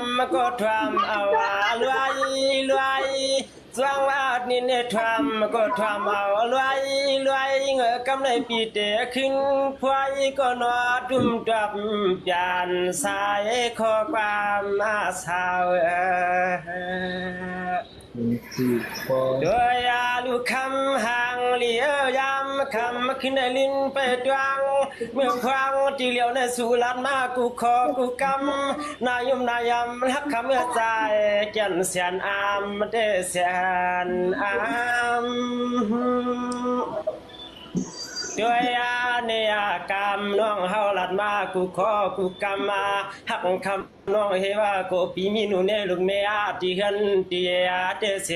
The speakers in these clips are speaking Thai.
ำก็ทำเอารวยสว่างวาดนี่เนี่ยทำก็ทำเอารวยเงือกำไรปีเตะขึ้นพวยก็นอดุมดับจานสายขอความอาสาวโดยอาลูกคำห่างเหลียวยำคำขึ้นในลิ้นไปดวงเมื่อควังที่เหลียวในสู่ลัดมากูขอกูกำนายมนายำรักคำเมื่อใจแก่นเสียนอามเดเสียนอามด้วยอาเนียกรรมน้องเฮาลัดมากูขอกูกำมาหักคำน้องเฮว่าโกปีมีหนูเนลุกเมียที่เฮือนที่อาเตเส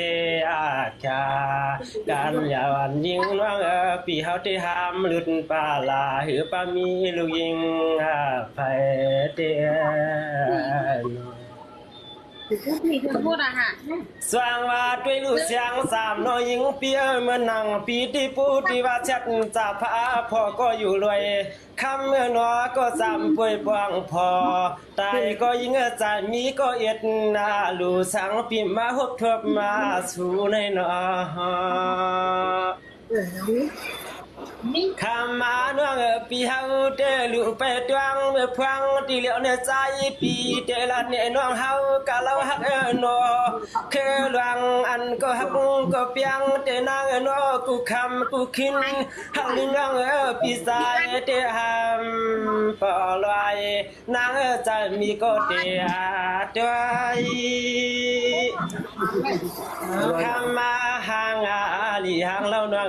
อาคาการยาวันยิงน้องปีเฮาที่หามหลุดปาลาหือปามีลูกยิงไปเตพูดอะค่ะสว่างว่าด้วยลูกเสียงสามน้อยยิงเปียเมื่อนั่งปีที่ปูที่ว่าชัดจะพาพ่อก็อยู่รวยคำเมื่อหนอก็สามป่วยปวงพอตายก็ยิงใจมีก็เอ็ดนาลูสังปีมาหบทบมาสู่ในนอคำมาเนื่องปีเฮาเตลุไปตวงเมื่อพวังที่เหลียวในใจปีเตลัดเนี่ยน้องเฮากะเราฮักนอเคหลวงอันก็ฮักก็เปียงเตนางนอกูคำกูคินฮักลิงน้องปีสายเตหามปอลอยนางใจมีก็เตอาด้วยคำมาห่างอาลีห่างเราน้อง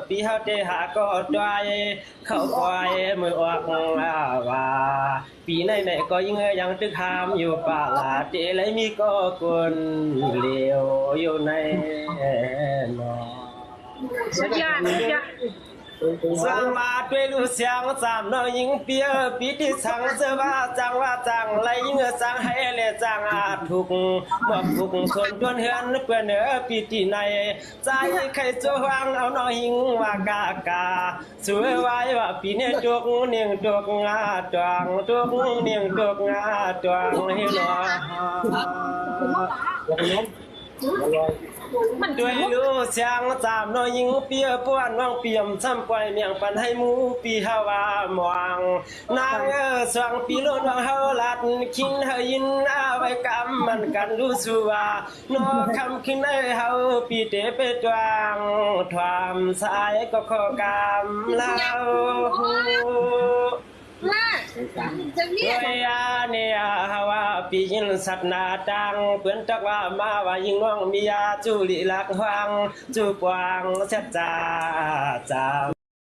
ปีเฮาเตหาก็ด้วยเข้าปล่อยมือออกว่าปีไหนก็ยิ่งยังตึกหามอยู่ป่าลาเตเลยมีก็คนเลี้ยวอยู่ในนอสุดยอดสร้างมาด้วยลูกเสียงสามน้อยยิงเปียปีที่สังเสว่าจังไรยิงสังให้เลจังอาทุกบอกทุกคนจนเฮือนเพื่อนปีที่ในใจใครจะวางเอาน้อยยิงว่ากากาสวยไว้ว่าปีนี้จุกเนียงจุกงาจวงจุกเนียงจุกงาจวงให้หนอด้วยลูกเสียงสามน้อยยิงเปียป้วนว่างเปี่ยมซ้ำปล่อยเมียงปันให้หมูปีฮาวามวงนางสว่างปีโลนว่างเฮาลัดคินเฮยินอาไว้กำมันกันรู้สัวนอคำขึ้นให้เฮาปีเตไปจวงทวามสายก็ขอกำเล่าด้วยอาเนียฮาวาปียินสัตนาดังเพื่อนตักว่ามาว่ายิงน้องมียาจุลิลักหวังจูปวางเสจาจาม